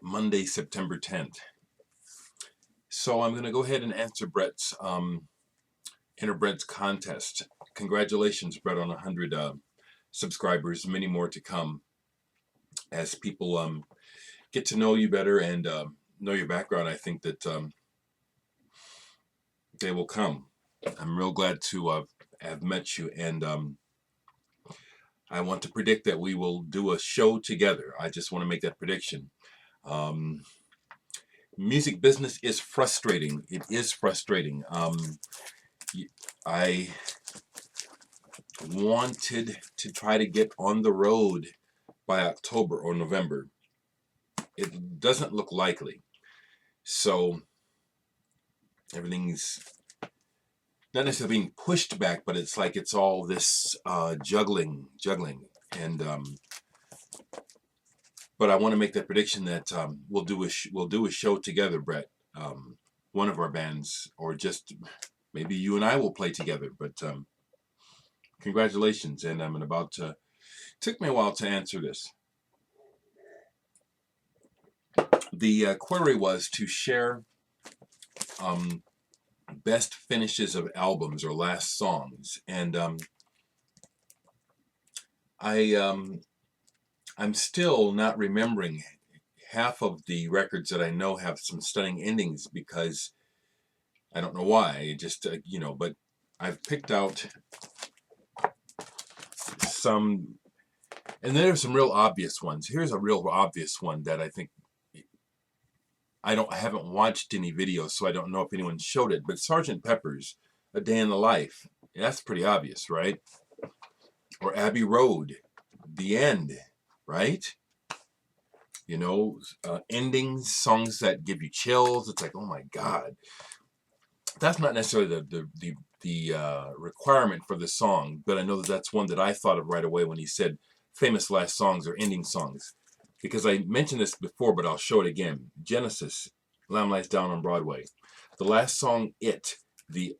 Monday, September 10th. So I'm going to go ahead and answer Bret's Enter Bret's contest. Congratulations, Bret, on 100 subscribers. Many more to come as people get to know you better and know your background. I think that they will come. I'm real glad to have met you, and I want to predict that we will do a show together. I just want to make that prediction. Um, Music business is frustrating. It is frustrating. I wanted to try to get on the road by October or November. It doesn't look likely. So everything's not necessarily being pushed back, but it's like it's all this juggling. And but I want to make that prediction that we'll do a show together, Bret. One of our bands, or just maybe you and I will play together. But congratulations, and I'm about to. Took me a while to answer this. The query was to share best finishes of albums or last songs, and I'm still not remembering half of the records that I know have some stunning endings because I don't know why. Just but I've picked out some, and there are some real obvious ones. Here's a real obvious one that I think I haven't watched any videos, so I don't know if anyone showed it. But Sgt. Pepper's A Day in the Life, that's pretty obvious, right? Or Abbey Road, The End, right? Endings, songs that give you chills. It's like, oh my God. That's not necessarily the requirement for the song, but I know that's one that I thought of right away when he said famous last songs or ending songs. Because I mentioned this before, but I'll show it again. Genesis, Lamb Lies Down on Broadway. The last song, the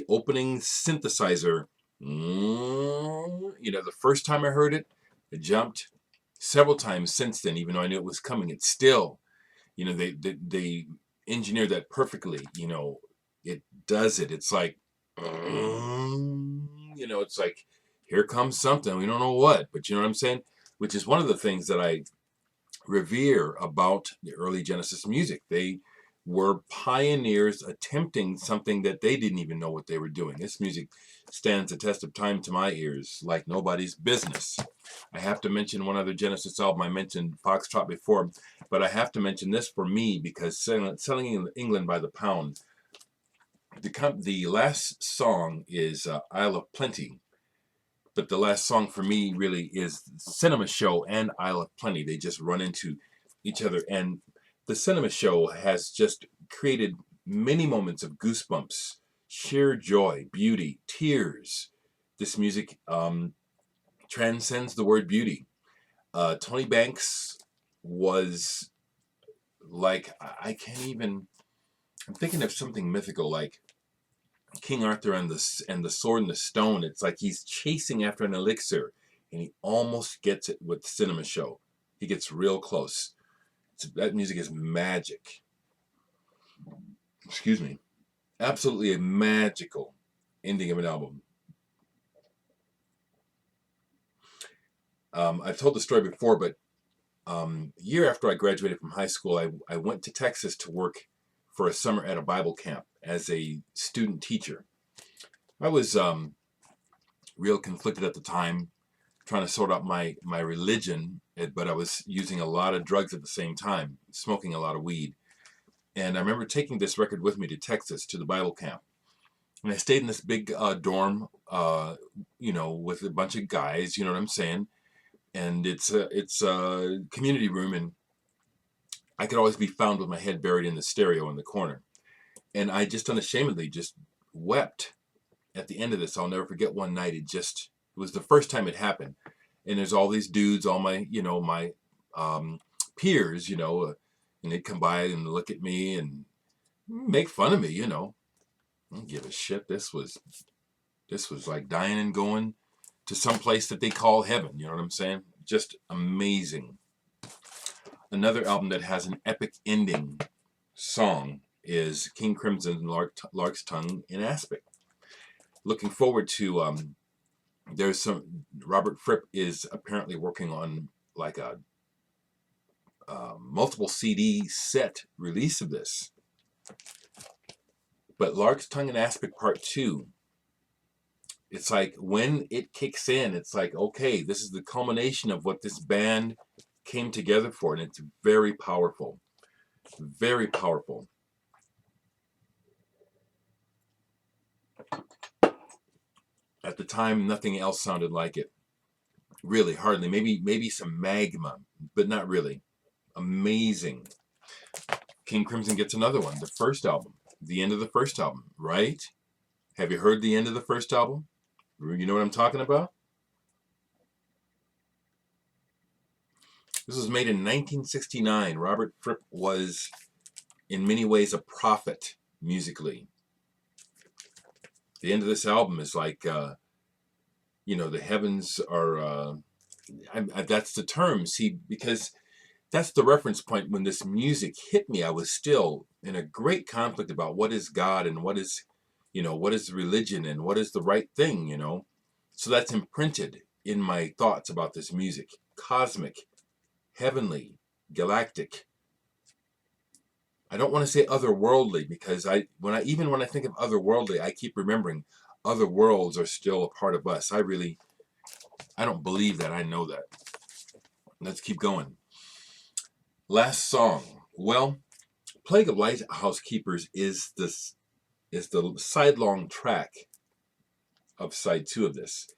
opening synthesizer, the first time I heard it, it jumped. Several times since then, even though I knew it was coming, it's still, they engineered that perfectly. It does it. It's like, it's like, here comes something. We don't know what, but you know what I'm saying? Which is one of the things that I revere about the early Genesis music. They were pioneers attempting something that they didn't even know what they were doing. This music stands the test of time to my ears like nobody's business. I have to mention one other Genesis album. I mentioned Foxtrot before, but I have to mention this for me because selling in England by the pound, the last song is Isle of Plenty. But the last song for me really is Cinema Show and Isle of Plenty. They just run into each other. And the Cinema Show has just created many moments of goosebumps, sheer joy, beauty, tears. This music transcends the word beauty. Tony Banks was like, I can't even, I'm thinking of something mythical like King Arthur and the Sword and the Stone. It's like he's chasing after an elixir, and he almost gets it with Cinema Show. He gets real close. That music is magic. Excuse me. Absolutely a magical ending of an album. I've told the story before, but year after I graduated from high school, I went to Texas to work for a summer at a Bible camp as a student teacher. I was real conflicted at the time, trying to sort out my religion, but I was using a lot of drugs at the same time, smoking a lot of weed. And I remember taking this record with me to Texas, to the Bible camp. And I stayed in this big dorm, with a bunch of guys, you know what I'm saying? And it's a community room, and I could always be found with my head buried in the stereo in the corner. And I just unashamedly just wept at the end of this. I'll never forget one night. It was the first time it happened. And there's all these dudes, all my peers, and they'd come by and look at me and make fun of me, I don't give a shit. This was like dying and going to some place that they call heaven. You know what I'm saying? Just amazing. Another album that has an epic ending song is King Crimson, Lark's Tongue in Aspic. Looking forward to, there's some, Robert Fripp is apparently working on like a multiple CD set release of this. But Lark's Tongue in Aspic Part 2, it's like when it kicks in, it's like, okay, this is the culmination of what this band came together for, and it's very powerful. Very powerful. At the time, nothing else sounded like it. Really, hardly. Maybe some Magma, but not really. Amazing. King Crimson gets another one. The first album. The end of the first album, right? Have you heard the end of the first album? You know what I'm talking about? This was made in 1969. Robert Fripp was, in many ways, a prophet musically. The end of this album is like, you know, the heavens are, that's the term, see, because that's the reference point. When this music hit me, I was still in a great conflict about what is God and what is, you know, what is religion and what is the right thing, you know. So that's imprinted in my thoughts about this music. Cosmic, heavenly, galactic. I don't want to say otherworldly, because when I think of otherworldly, I keep remembering other worlds are still a part of us. I don't believe that. I know that. Let's keep going. Last song. Well, Plague of Lighthouse Keepers is the sidelong track of side 2 of this.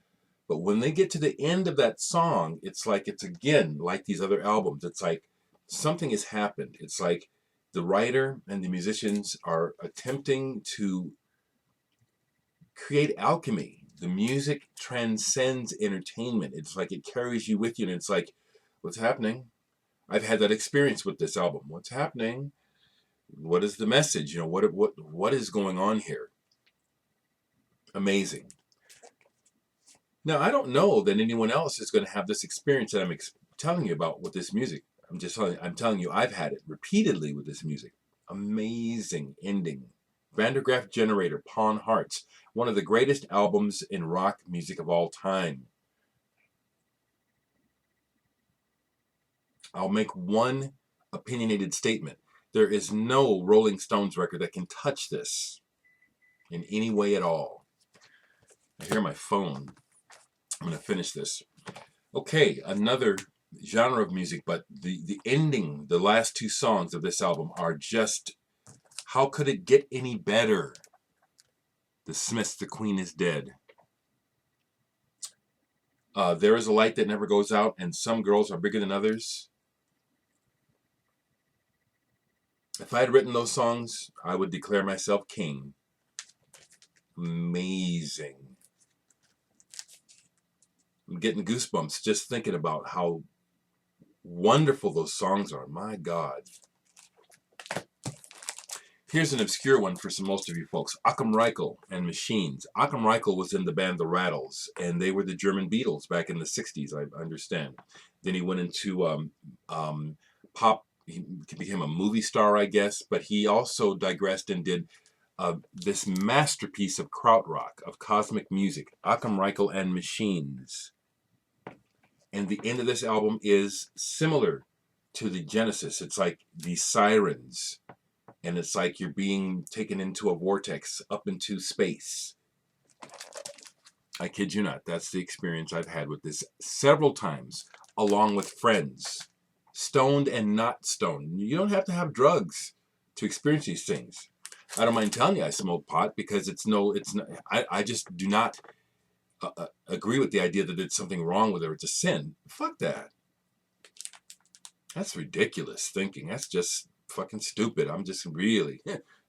But when they get to the end of that song, it's like, it's again like these other albums. It's like something has happened. It's like the writer and the musicians are attempting to create alchemy. The music transcends entertainment. It's like it carries you with you, and it's like, what's happening? I've had that experience with this album. What's happening? What is the message? You know, what is going on here? Amazing. Now, I don't know that anyone else is going to have this experience that I'm telling you about with this music. I'm telling you, I've had it repeatedly with this music. Amazing ending. Vandergraaf Generator, Pawn Hearts, one of the greatest albums in rock music of all time. I'll make one opinionated statement. There is no Rolling Stones record that can touch this in any way at all. I hear my phone. I'm going to finish this. Okay, another genre of music, but the ending, the last 2 songs of this album are just, how could it get any better? The Smiths, The Queen is Dead. There is a light that never goes out, and some girls are bigger than others. If I had written those songs, I would declare myself king. Amazing. I'm getting goosebumps just thinking about how wonderful those songs are. My God. Here's an obscure one for most of you folks. Achim Reichel and Machines. Achim Reichel was in the band The Rattles, and they were the German Beatles back in the 60s, I understand. Then he went into pop. He became a movie star, I guess, but he also digressed and did this masterpiece of krautrock, of cosmic music, Achim Reichel and Machines. And the end of this album is similar to the Genesis. It's like these sirens, and it's like you're being taken into a vortex up into space. I kid you not. That's the experience I've had with this several times, along with friends, stoned and not stoned. You don't have to have drugs to experience these things. I don't mind telling you I smoke pot, because it's not. I just do not agree with the idea that it's something wrong with it or it's a sin. Fuck that. That's ridiculous thinking. That's just fucking stupid. I'm just really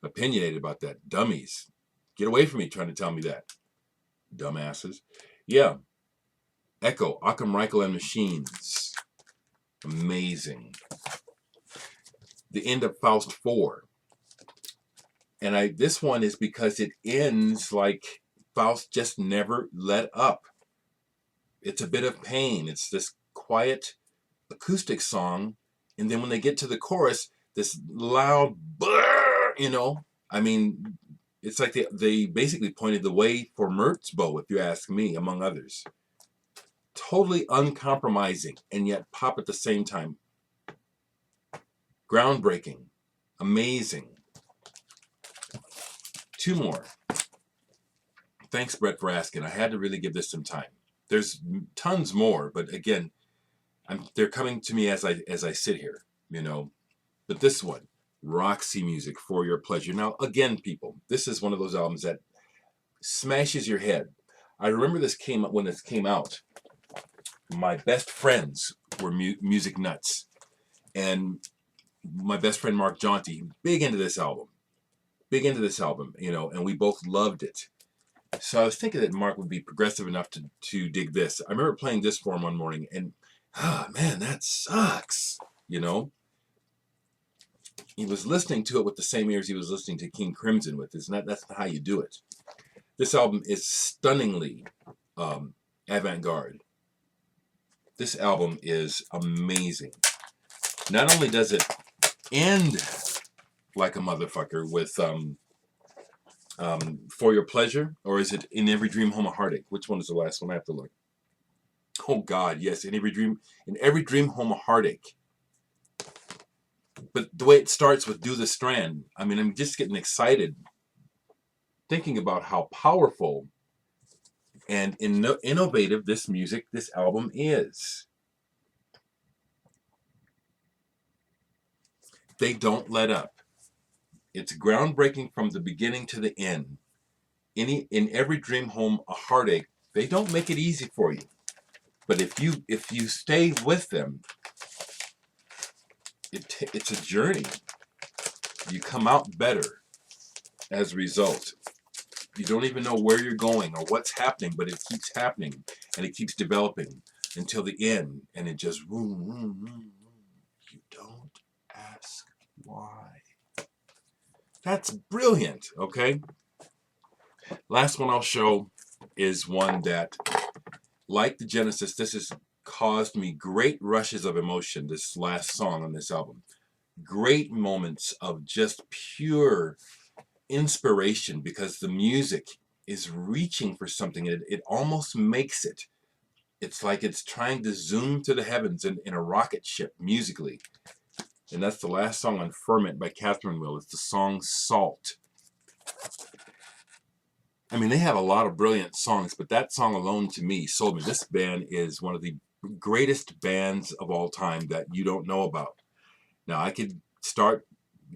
opinionated about that. Dummies. Get away from me trying to tell me that. Dumbasses. Yeah. Echo, Achim Reichel and Machines. Amazing. The end of Faust 4. And this one is because it ends like Faust just never let up. It's a bit of pain. It's this quiet acoustic song And then when they get to the chorus, this loud, brrr, you know, I mean, it's like they basically pointed the way for Mertzbo, if you ask me, among others. Totally uncompromising, and yet pop at the same time. Groundbreaking. Amazing. Two more. Thanks, Bret, for asking. I had to really give this some time. There's tons more, but again, they're coming to me as I sit here, you know. But this one, Roxy Music, For Your Pleasure. Now, again, people, this is one of those albums that smashes your head. I remember when this came out. My best friends were music nuts, and my best friend Mark Jaunty, big into this album, you know, and we both loved it. So I was thinking that Mark would be progressive enough to dig this. I remember playing this for him one morning, and man, that sucks, you know. He was listening to it with the same ears he was listening to King Crimson with. That's not how you do it. This album is stunningly avant-garde. This album is amazing. Not only does it end like a motherfucker with For Your Pleasure, or is it In Every Dream Home a Heartache? Which one is the last one? I have to look. Oh God, yes, In Every Dream Home a Heartache. But the way it starts with Do the Strand, I mean, I'm just getting excited thinking about how powerful and innovative this album is. They don't let up. It's groundbreaking from the beginning to the end. In Every Dream Home a Heartache, they don't make it easy for you. But if you stay with them, it's a journey. You come out better as a result. You don't even know where you're going or what's happening, but it keeps happening and it keeps developing until the end, and it just you don't ask why. That's brilliant, okay? Last one I'll show is one that, like the Genesis, this has caused me great rushes of emotion, this last song on this album. Great moments of just pure inspiration because the music is reaching for something. It almost makes it. It's like it's trying to zoom to the heavens in a rocket ship musically. And that's the last song on Ferment by Catherine Will. It's the song Salt. I mean, they have a lot of brilliant songs, but that song alone to me sold me. This band is one of the greatest bands of all time that you don't know about. Now, I could start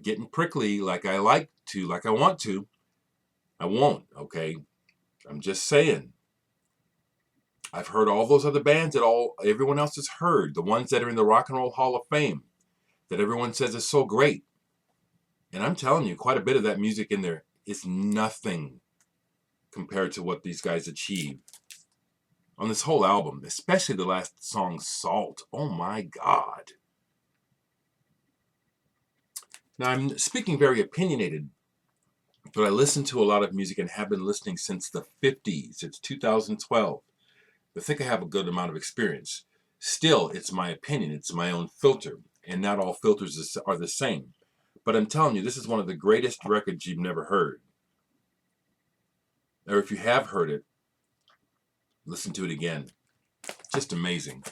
getting prickly like I want to. I won't, okay? I'm just saying. I've heard all those other bands that everyone else has heard, the ones that are in the Rock and Roll Hall of Fame, that everyone says is so great. And I'm telling you, quite a bit of that music in there is nothing compared to what these guys achieve on this whole album, especially the last song, Salt. Oh my God. Now, I'm speaking very opinionated, but I listen to a lot of music and have been listening since the 50s. It's 2012. I think I have a good amount of experience. Still, it's my opinion. It's my own filter, and not all filters are the same. But I'm telling you, this is one of the greatest records you've never heard. Or if you have heard it, listen to it again. Just amazing.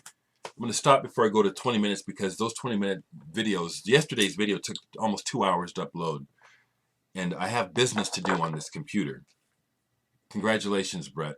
I'm going to stop before I go to 20 minutes because those 20-minute videos, yesterday's video took almost 2 hours to upload. And I have business to do on this computer. Congratulations, Bret.